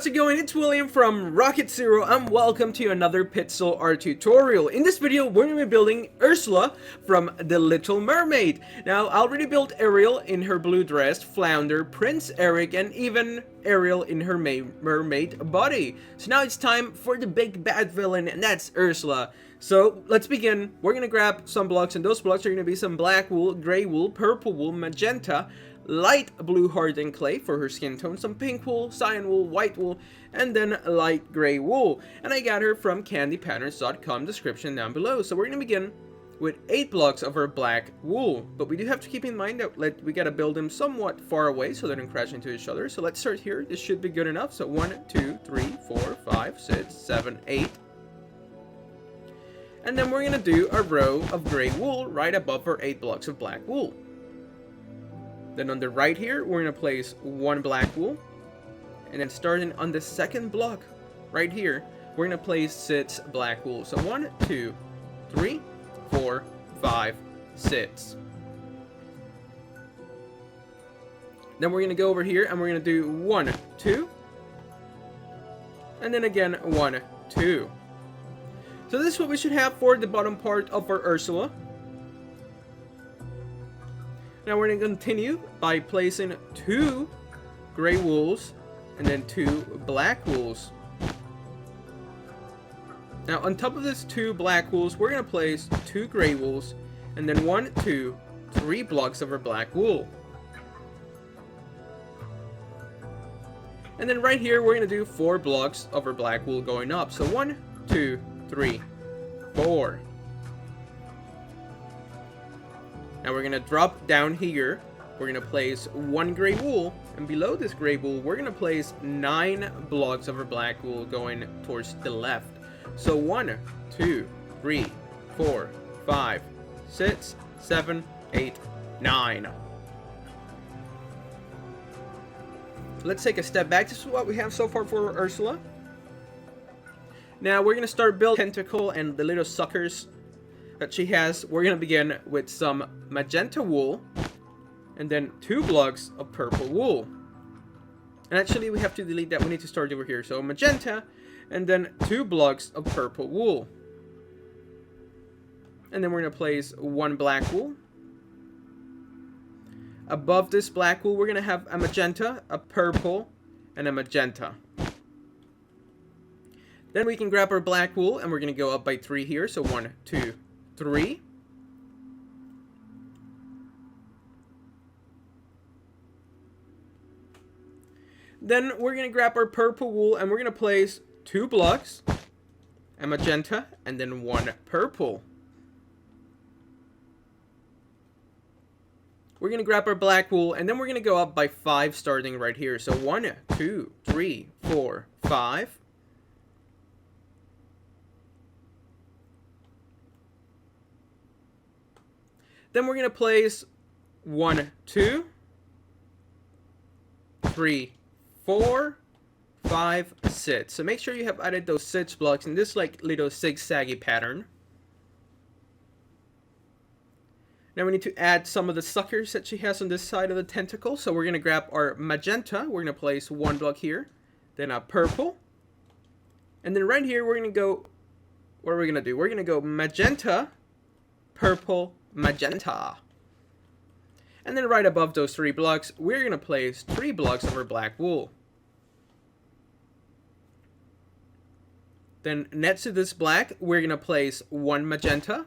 it going? It's William from Rocket Zero and welcome to another pixel art tutorial. In this video, we're going to be building Ursula from The Little Mermaid. Now, I already built Ariel in her blue dress, Flounder, Prince Eric, and even Ariel in her mermaid body. So now it's time for the big bad villain, and that's Ursula. So let's begin. We're going to grab some blocks, and those blocks are going to be some black wool, gray wool, purple wool, magenta, light blue hardened clay for her skin tone, some pink wool, cyan wool, white wool, and then light gray wool. And I got her from candypatterns.com, description down below. So we're going to begin with 8 blocks of her black wool. But we do have to keep in mind that we got to build them somewhat far away so they don't crash into each other. So let's start here. This should be good enough. So 1, 2, 3, 4, 5, 6, 7, 8. And then we're going to do a row of gray wool right above her 8 blocks of black wool. Then on the right here, we're going to place 1 black wool. And then starting on the second block, right here, we're going to place 6 black wool. So 1, 2, 3, 4, 5, 6. Then we're going to go over here and we're going to do 1, 2. And then again, 1, 2. So this is what we should have for the bottom part of our Ursula. Now we're going to continue by placing 2 gray wools and then 2 black wools. Now on top of this 2 black wools, we're going to place 2 gray wools and then 1, 2, 3 blocks of our black wool. And then right here, we're going to do 4 blocks of our black wool going up. So 1, 2, 3, 4. Now we're going to drop down here. We're going to place 1 gray wool. And below this gray wool, we're going to place 9 blocks of our black wool going towards the left. So 1, 2, 3, 4, 5, 6, 7, 8, 9. Let's take a step back. This is what we have so far for Ursula. Now we're going to start building tentacle and the little suckers that she has. We're going to begin with some magenta wool and then 2 blocks of purple wool. And actually we have to delete that. We need to start over here. So magenta and then 2 blocks of purple wool. And then we're going to place 1 black wool. Above this black wool, we're going to have a magenta, a purple, and a magenta. Then we can grab our black wool and we're going to go up by 3 here. So 1, 2, 3. Then we're going to grab our purple wool and we're going to place 2 blocks, a magenta, and then 1 purple. We're going to grab our black wool and then we're going to go up by 5 starting right here. So 1, 2, 3, 4, 5. Then we're going to place 1, 2, 3, 4, 5, 6. So make sure you have added those 6 blocks in this like little zigzaggy pattern. Now we need to add some of the suckers that she has on this side of the tentacle. So we're going to grab our magenta. We're going to place 1 block here. Then a purple. And then right here we're going to go... What are we going to do? We're going to go magenta, purple, magenta. And then right above those 3 blocks, we're going to place 3 blocks of our black wool. Then next to this black, we're going to place 1 magenta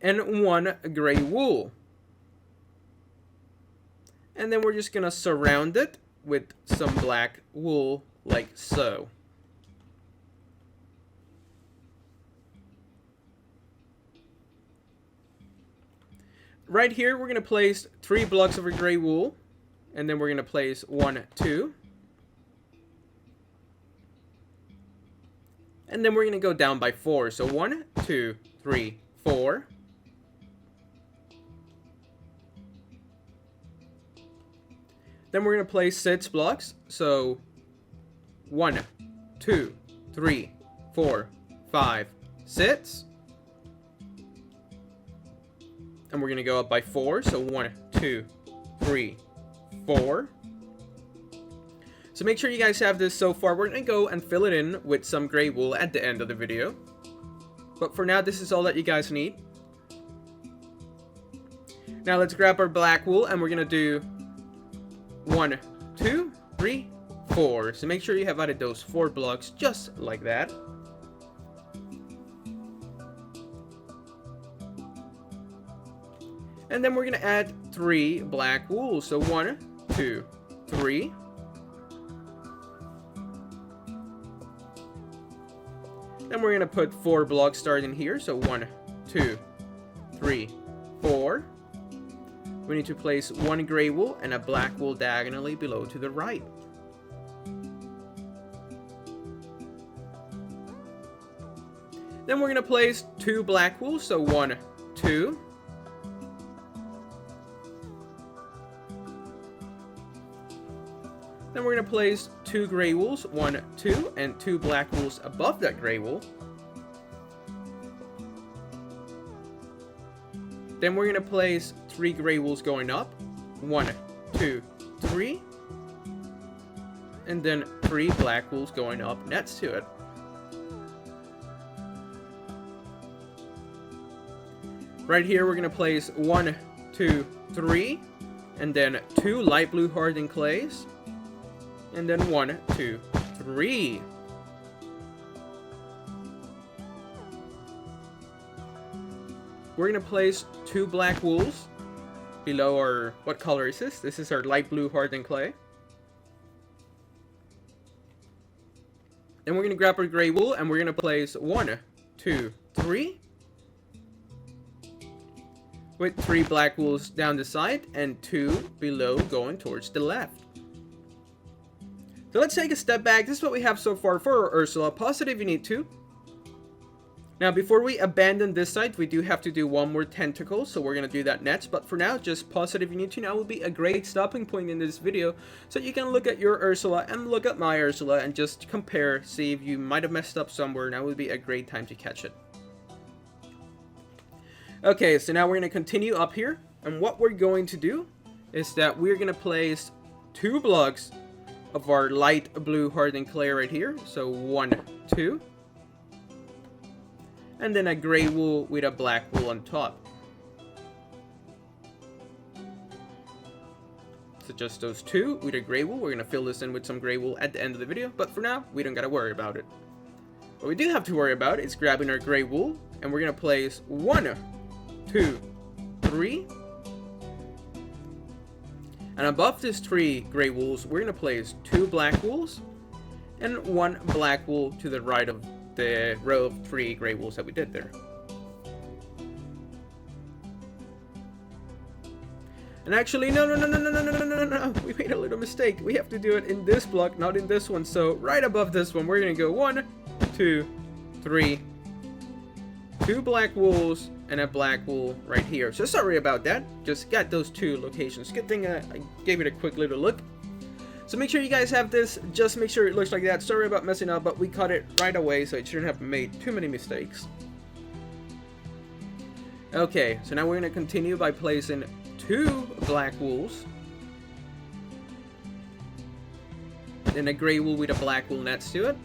and 1 gray wool. And then we're just going to surround it with some black wool like so. Right here, we're going to place 3 blocks of our gray wool. And then we're going to place 1, 2. And then we're going to go down by 4. So 1, 2, 3, 4. Then we're going to place 6 blocks. So 1, 2, 3, 4, 5, 6. And we're going to go up by 4. So 1, 2, 3, 4. So make sure you guys have this so far. We're going to go and fill it in with some gray wool at the end of the video. But for now, this is all that you guys need. Now let's grab our black wool and we're going to do 1, 2, 3, 4. So make sure you have added those 4 blocks just like that. And then we're going to add 3 black wool. So 1, 2, 3. Then we're going to put 4 blocks starting here. So 1, 2, 3, 4. We need to place 1 gray wool and a black wool diagonally below to the right. Then we're going to place 2 black wool. So 1, 2. Then we're going to place 2 gray wools, 1, 2, and 2 black wools above that gray wool. Then we're going to place 3 gray wools going up, 1, 2, 3. And then 3 black wools going up next to it. Right here we're going to place 1, 2, 3. And then 2 light blue hardened clays. And then 1, 2, 3. We're going to place 2 black wools below our... What color is this? This is our light blue hardened clay. Then we're going to grab our gray wool and we're going to place 1, 2, 3. With 3 black wools down the side and 2 below going towards the left. So let's take a step back. This is what we have so far for Ursula. Pause it if you need to. Now, before we abandon this side, we do have to do 1 more tentacle. So we're going to do that next. But for now, just pause it if you need to. Now will be a great stopping point in this video. So you can look at your Ursula and look at my Ursula and just compare. See if you might have messed up somewhere. Now would be a great time to catch it. Okay, so now we're going to continue up here. And what we're going to do is that we're going to place 2 blocks of our light blue hardened clay right here. So 1, 2. And then a gray wool with a black wool on top. So just those 2 with a gray wool. We're going to fill this in with some gray wool at the end of the video. But for now, we don't got to worry about it. What we do have to worry about is grabbing our gray wool. And we're going to place 1, 2, 3. And above these 3 gray wools, we're going to place 2 black wools and 1 black wool to the right of the row of 3 gray wools that we did there. And actually, no, we made a little mistake. We have to do it in this block, not in this one. So right above this one, we're going to go 1, 2, 3, 2 black wools and a black wool right here. So sorry about that. Just got those 2 locations. Good thing I gave it a quick little look. So make sure you guys have this. Just make sure it looks like that. Sorry about messing up, but we caught it right away, so it shouldn't have made too many mistakes. Okay, so now we're going to continue by placing 2 black wools. Then a gray wool with a black wool next to it.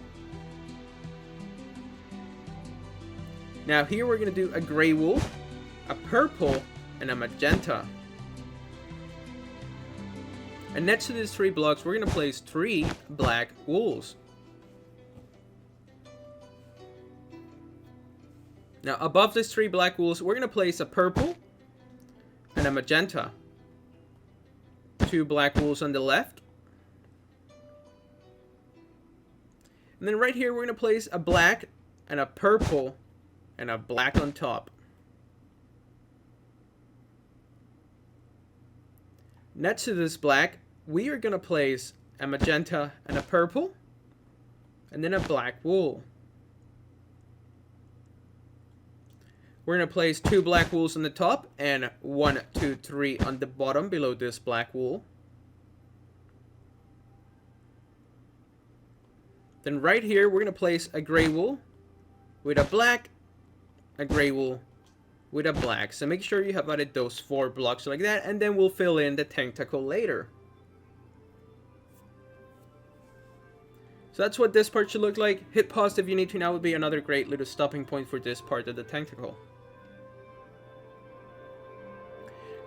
Now here we're going to do a gray wool, a purple, and a magenta. And next to these 3 blocks, we're going to place 3 black wools. Now above these 3 black wools, we're going to place a purple and a magenta. 2 black wools on the left. And then right here, we're going to place a black and a purple and a black on top. Next to this black, we are going to place a magenta and a purple, and then a black wool. We're going to place 2 black wools on the top, and 1, 2, 3 on the bottom below this black wool. Then right here, we're going to place a gray wool with a black, a gray wool with a black. So make sure you have added those 4 blocks like that, and then we'll fill in the tentacle later. So that's what this part should look like. Hit pause if you need to. Now would be another great little stopping point for this part of the tentacle.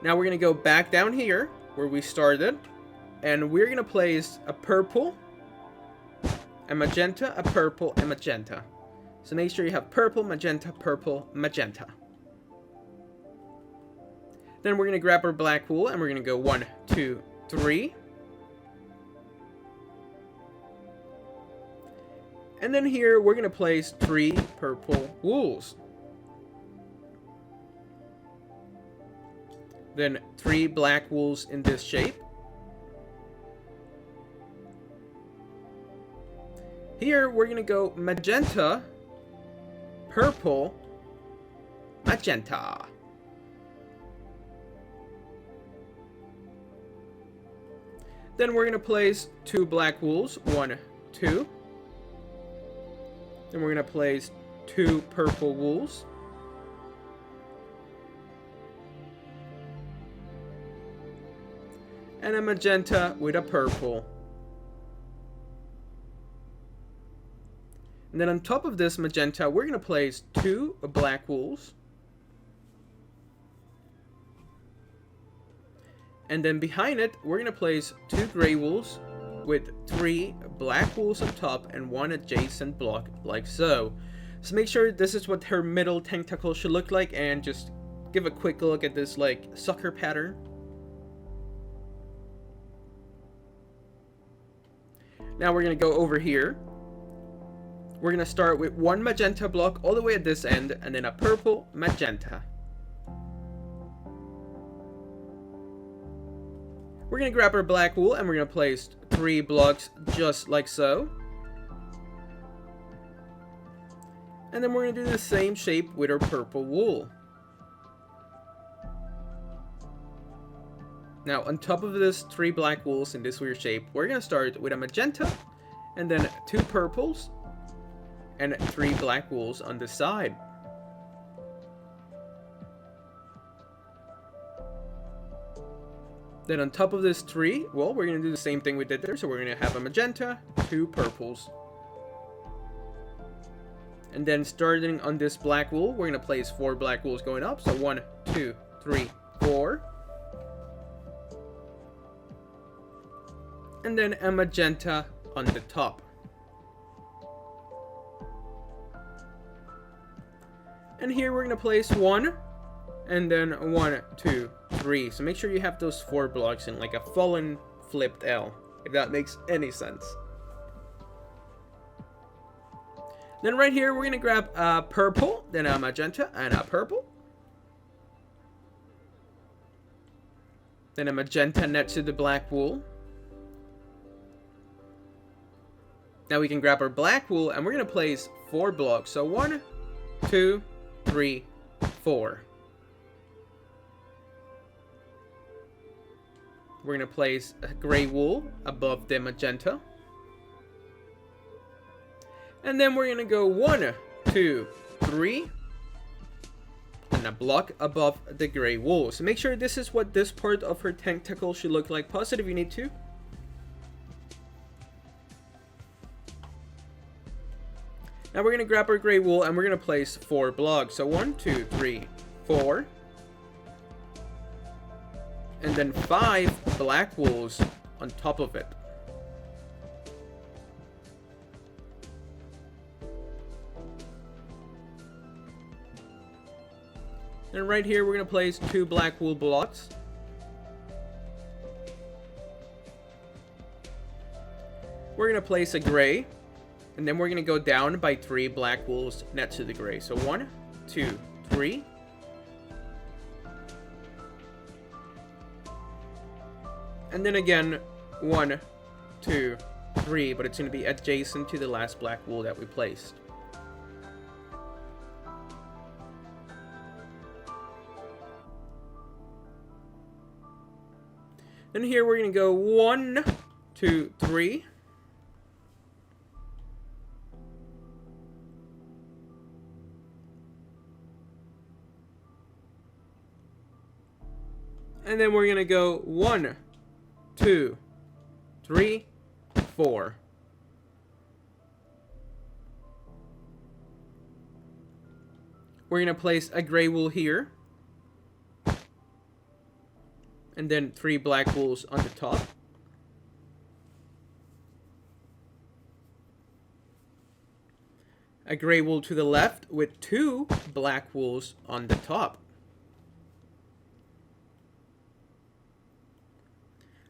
Now we're going to go back down here where we started. And we're going to place a purple, a magenta, a purple, and magenta. So make sure you have purple, magenta, magenta. Then we're going to grab our black wool and we're going to go 1, 2, 3. And then here we're going to place 3 purple wools. Then 3 black wools in this shape. Here we're going to go magenta, purple, magenta. Then we're going to place 2 black wools, 1, 2. Then we're going to place 2 purple wools. And a magenta with a purple. And then on top of this magenta, we're going to place 2 black wools. And then behind it, we're going to place 2 gray wools with 3 black wools on top and 1 adjacent block like so. So make sure this is what her middle tentacle should look like, and just give a quick look at this like sucker pattern. Now we're going to go over here. We're going to start with 1 magenta block all the way at this end, and then a purple magenta. We're going to grab our black wool and we're going to place 3 blocks just like so. And then we're going to do the same shape with our purple wool. Now on top of this 3 black wools in this weird shape, we're going to start with a magenta and then 2 purples and 3 black wools on the side. Then on top of this 3, well, we're going to do the same thing we did there. So we're going to have a magenta, 2 purples. And then starting on this black wool, we're going to place 4 black wools going up. So 1, 2, 3, 4. And then a magenta on the top. And here we're going to place 1. And then 1, 2, 3. So make sure you have those 4 blocks in like a fallen flipped L, if that makes any sense. Then right here, we're going to grab a purple, then a magenta, and a purple. Then a magenta next to the black wool. Now we can grab our black wool, and we're going to place 4 blocks. So 1, 2, 3, 4. We're going to place a gray wool above the magenta. And then we're going to go 1, 2, 3. And a block above the gray wool. So make sure this is what this part of her tentacle should look like. Pause it if you need to. Now we're going to grab our gray wool and we're going to place 4 blocks. So 1, 2, 3, 4. And then 5 black wools on top of it. And right here we're going to place 2 black wool blocks. We're going to place a gray. And then we're going to go down by 3 black wools next to the gray. So 1, 2, 3. And then again, 1, 2, 3, but it's going to be adjacent to the last black wool that we placed. Then here we're going to go 1, 2, 3. And then we're going to go 1, 2, 3, 4. We're going to place a gray wool here. And then 3 black wools on the top. A gray wool to the left with 2 black wools on the top.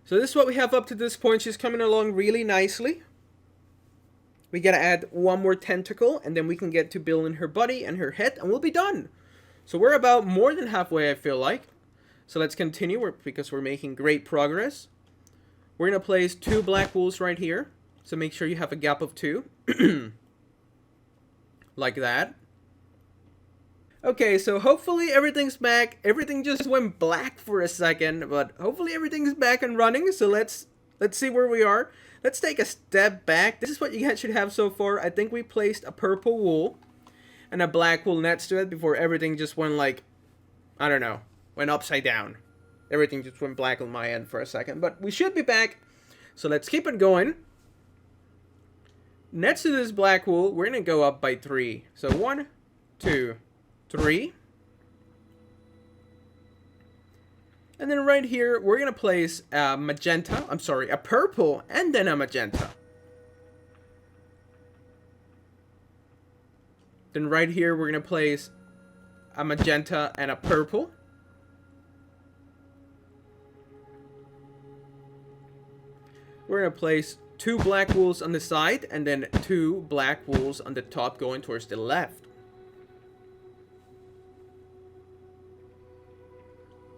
So this is what we have up to this point. She's coming along really nicely. We gotta add 1 more tentacle, and then we can get to building her body and her head, and we'll be done. So we're about more than halfway, I feel like. So let's continue, because we're making great progress. We're gonna place 2 black wools right here. So make sure you have a gap of 2. Like that. Okay, so hopefully everything's back. Everything just went black for a second, but hopefully everything's back and running. So let's see where we are. Let's take a step back. This is what you guys should have so far. I think we placed a purple wool and a black wool next to it before everything just went like, I don't know, went upside down. Everything just went black on my end for a second, but we should be back. So let's keep it going. Next to this black wool, we're going to go up by 3. So 1, 2, 3. And then right here, we're going to place a magenta. I'm sorry, a purple and then a magenta. Then right here, we're going to place a magenta and a purple. We're going to place 2 black wools on the side, and then 2 black wools on the top going towards the left.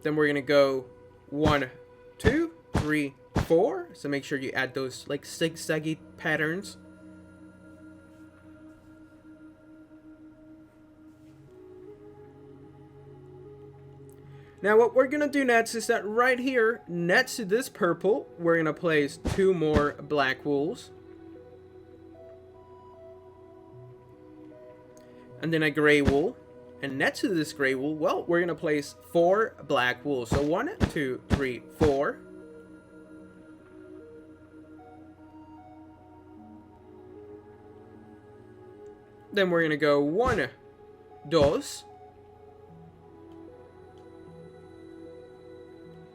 Then we're gonna go 1, 2, 3, 4. So make sure you add those like zigzaggy patterns. Now what we're gonna do next is that right here, next to this purple, we're gonna place 2 more black wools. And then a gray wool. And next to this gray wool, well, we're gonna place 4 black wools. So 1, 2, 3, 4. Then we're gonna go 1, 2.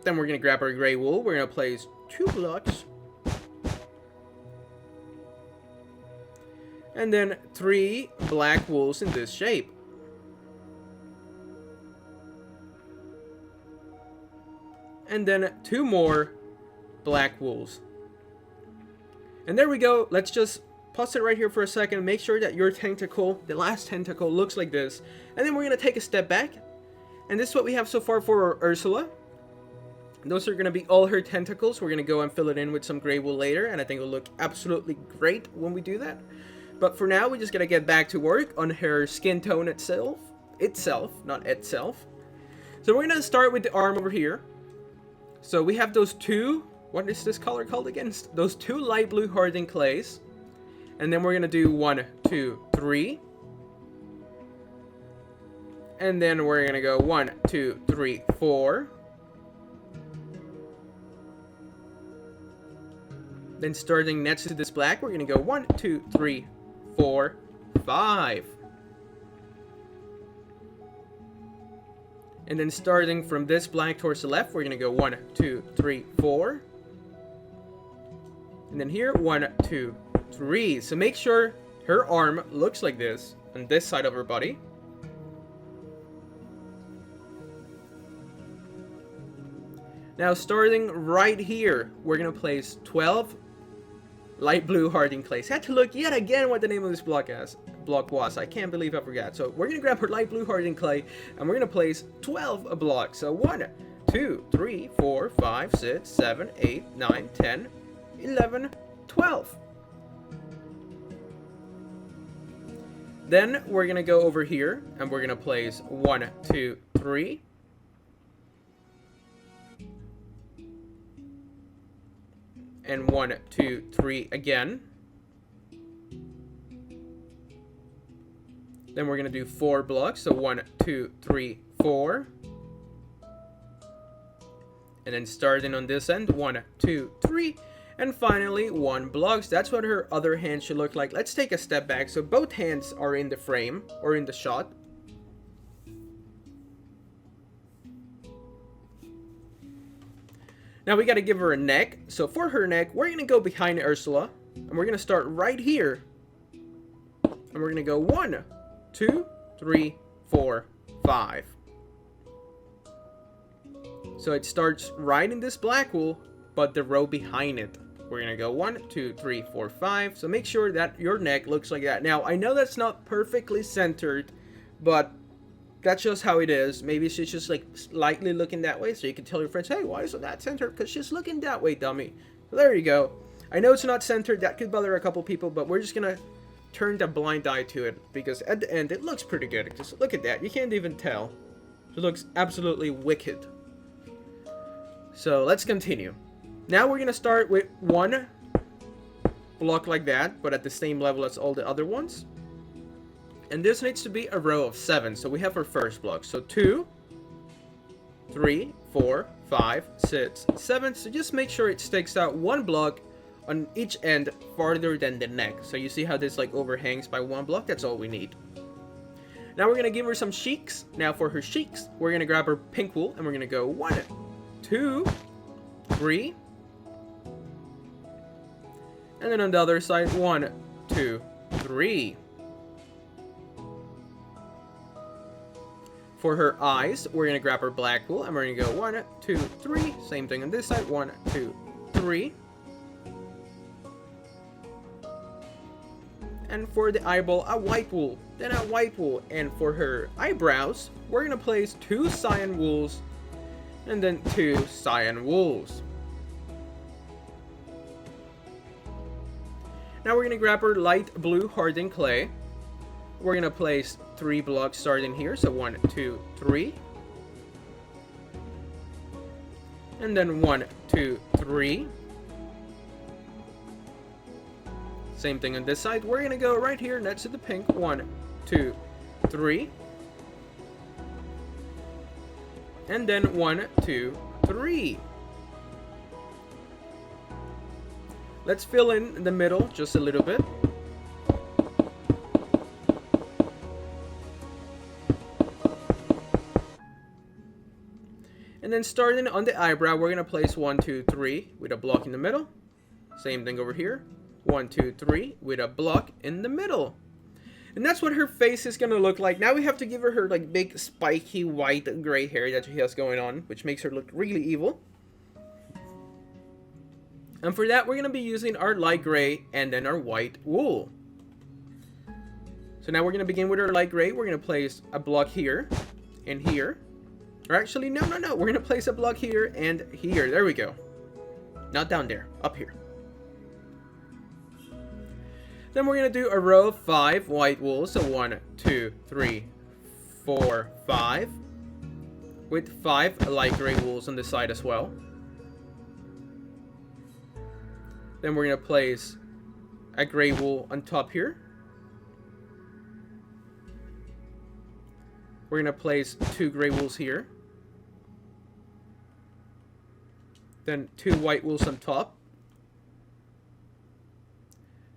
Then we're going to grab our gray wool. We're going to place 2 blocks. And then 3 black wools in this shape. And then 2 more black wools. And there we go. Let's just pause it right here for a second. Make sure that your tentacle, the last tentacle, looks like this. And then we're going to take a step back. And this is what we have so far for Ursula. Those are going to be all her tentacles. We're going to go and fill it in with some gray wool later, and I think it'll look absolutely great when we do that. But for now, we just got to get back to work on her skin tone itself, not itself. So we're going to start with the arm over here. So we have those 2, what is this color called again? Those 2 light blue hardened clays. And then we're going to do 1, 2, 3. And then we're going to go 1, 2, 3, 4. Then starting next to this black, we're going to go 1, 2, 3, 4, 5. And then starting from this black towards the left, we're going to go 1, 2, 3, 4. And then here, 1, 2, 3. So make sure her arm looks like this on this side of her body. Now starting right here, we're going to place 12 light blue hardened clays. Had to look yet again what the name of this block was. I can't believe I forgot. So we're going to grab her light blue hardened clay, and we're going to place 12 blocks. So 1, 2, 3, 4, 5, 6, 7, 8, 9, 10, 11, 12. Then we're going to go over here, and we're going to place 1, 2, 3. And 1, 2, 3 again. Then we're going to do 4 blocks. So 1, 2, 3, 4. And then starting on this end, 1, 2, 3. And finally, 1 block. So that's what her other hand should look like. Let's take a step back. So both hands are in the frame or in the shot. Now we got to give her a neck. So for her neck, we're going to go behind Ursula. And we're going to start right here. And we're going to go 1, 2, 3, 4, 5. So it starts right in this black wool, but the row behind it. We're going to go 1, 2, 3, 4, 5. So make sure that your neck looks like that. Now, I know that's not perfectly centered, but that's just how it is. Maybe she's just like slightly looking that way, so you can tell your friends, hey, why isn't that centered? Because she's looking that way, dummy. So there you go. I know it's not centered. That could bother a couple people, but we're just going to turn the blind eye to it, because at the end, it looks pretty good. Just look at that. You can't even tell. It looks absolutely wicked. So let's continue. Now we're going to start with one block like that, but at the same level as all the other ones. And this needs to be a row of 7. So we have our first block. So 2, 3, 4, 5, 6, 7. So just make sure it sticks out one block on each end farther than the neck. So you see how this like overhangs by one block? That's all we need. Now we're going to give her some cheeks. Now for her cheeks, we're going to grab her pink wool and we're going to go 1, 2, 3. And then on the other side, 1, 2, 3. For her eyes, we're going to grab her black wool and we're going to go 1, 2, 3. Same thing on this side, 1, 2, 3. And for the eyeball, a white wool, then a white wool. And for her eyebrows, we're going to place 2 cyan wools and then 2 cyan wools. Now we're going to grab her light blue hardened clay. We're going to place 3 blocks starting here. So 1, 2, 3. And then 1, 2, 3. Same thing on this side. We're going to go right here next to the pink. 1, 2, 3. And then 1, 2, 3. Let's fill in the middle just a little bit. And then starting on the eyebrow, we're going to place 1, 2, 3 with a block in the middle. Same thing over here. 1, 2, 3 with a block in the middle. And that's what her face is going to look like. Now we have to give her like big spiky white gray hair that she has going on, which makes her look really evil. And for that, we're going to be using our light gray and then our white wool. So now we're going to begin with our light gray. We're going to place a block here and here. Or actually, no. We're going to place a block here and here. There we go. Not down there. Up here. Then we're going to do a row of 5 white wool. So 1, 2, 3, 4, 5. With 5 light gray wools on the side as well. Then we're going to place a gray wool on top here. We're going to place 2 gray wools here. Then 2 white wools on top.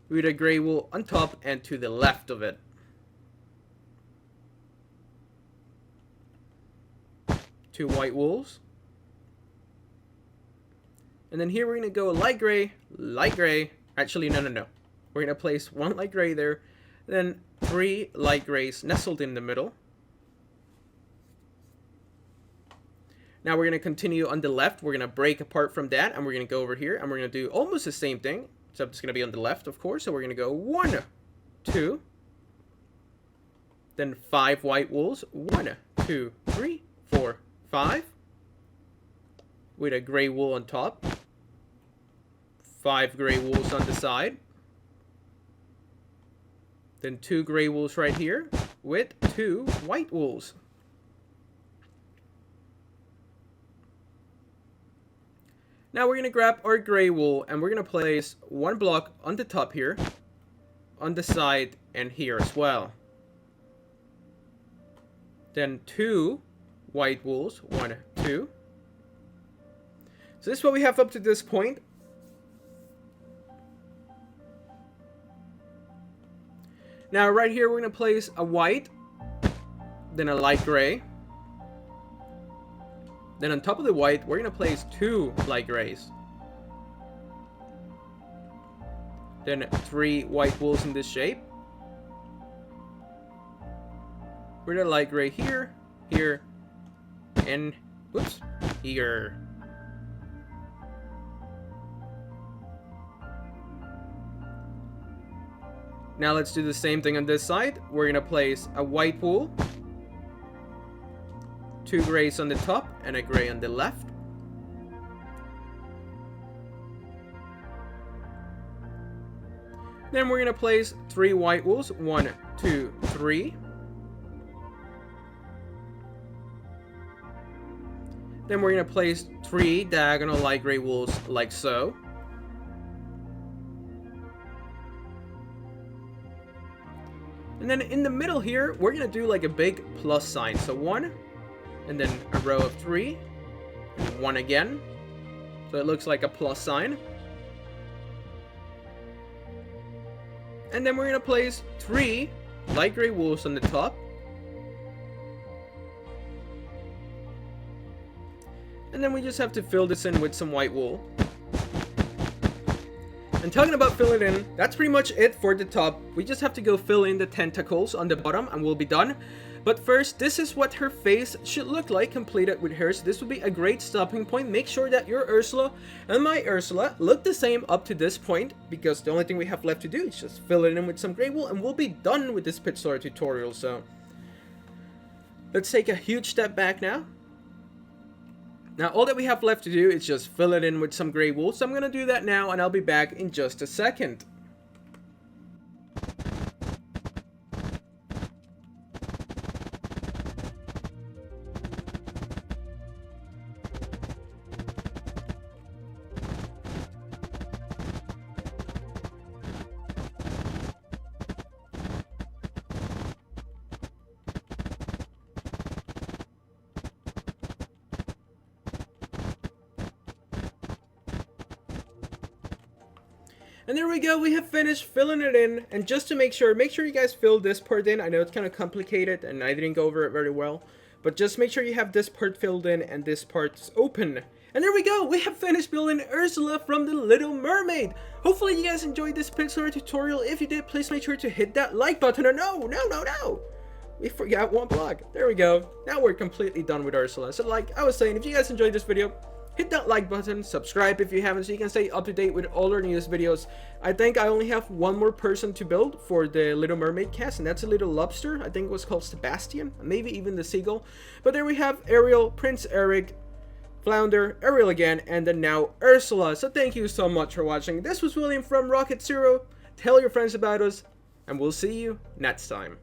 With a gray wool on top and to the left of it. 2 white wools. And then here we're going to go light gray. Actually, no. We're going to place 1 light gray there. Then 3 light grays nestled in the middle. Now we're going to continue on the left. We're going to break apart from that. And we're going to go over here. And we're going to do almost the same thing. Except it's going to be on the left, of course. So we're going to go 1, 2. Then 5 white wools. 1, 2, 3, 4, 5. With a gray wool on top. 5 gray wools on the side. Then 2 gray wools right here with 2 white wools. Now we're going to grab our gray wool and we're going to place 1 block on the top here, on the side, and here as well. Then 2 white wools. 1, 2. So this is what we have up to this point. Now right here we're going to place a white, then a light gray, Then on top of the white, we're gonna place 2 light grays. Then 3 white wools in this shape. With a light gray here, here, and whoops, here. Now let's do the same thing on this side. We're gonna place a white wool, 2 grays on the top, and a gray on the left. Then we're gonna place 3 white wools, 1, 2, 3. Then we're gonna place 3 diagonal light gray wools like so. And then in the middle here, we're gonna do like a big plus sign. So 1, and then a row of 3, and 1 again. So it looks like a plus sign. And then we're gonna place 3 light gray wools on the top. And then we just have to fill this in with some white wool. And talking about filling in, that's pretty much it for the top. We just have to go fill in the tentacles on the bottom and we'll be done. But first, this is what her face should look like completed with hers. This would be a great stopping point. Make sure that your Ursula and my Ursula look the same up to this point, because the only thing we have left to do is just fill it in with some gray wool and we'll be done with this Pixar tutorial. So let's take a huge step back now. Now all that we have left to do is just fill it in with some gray wool. So I'm gonna do that now and I'll be back in just a second. And there we go, we have finished filling it in. And just to make sure you guys fill this part in. I know it's kind of complicated and I didn't go over it very well, but just make sure you have this part filled in and this part's open. And there we go, we have finished building Ursula from the Little Mermaid. Hopefully you guys enjoyed this Pixar tutorial. If you did, please make sure to hit that like button. Or no, we forgot one block. There we go, now we're completely done with Ursula. So like I was saying, if you guys enjoyed this video, hit that like button, subscribe if you haven't, so you can stay up to date with all our newest videos. I think I only have one more person to build for the Little Mermaid cast, and that's a little lobster. I think it was called Sebastian, maybe even the seagull. But there we have Ariel, Prince Eric, Flounder, Ariel again, and then now Ursula. So thank you so much for watching. This was William from Rocket Zero. Tell your friends about us, and we'll see you next time.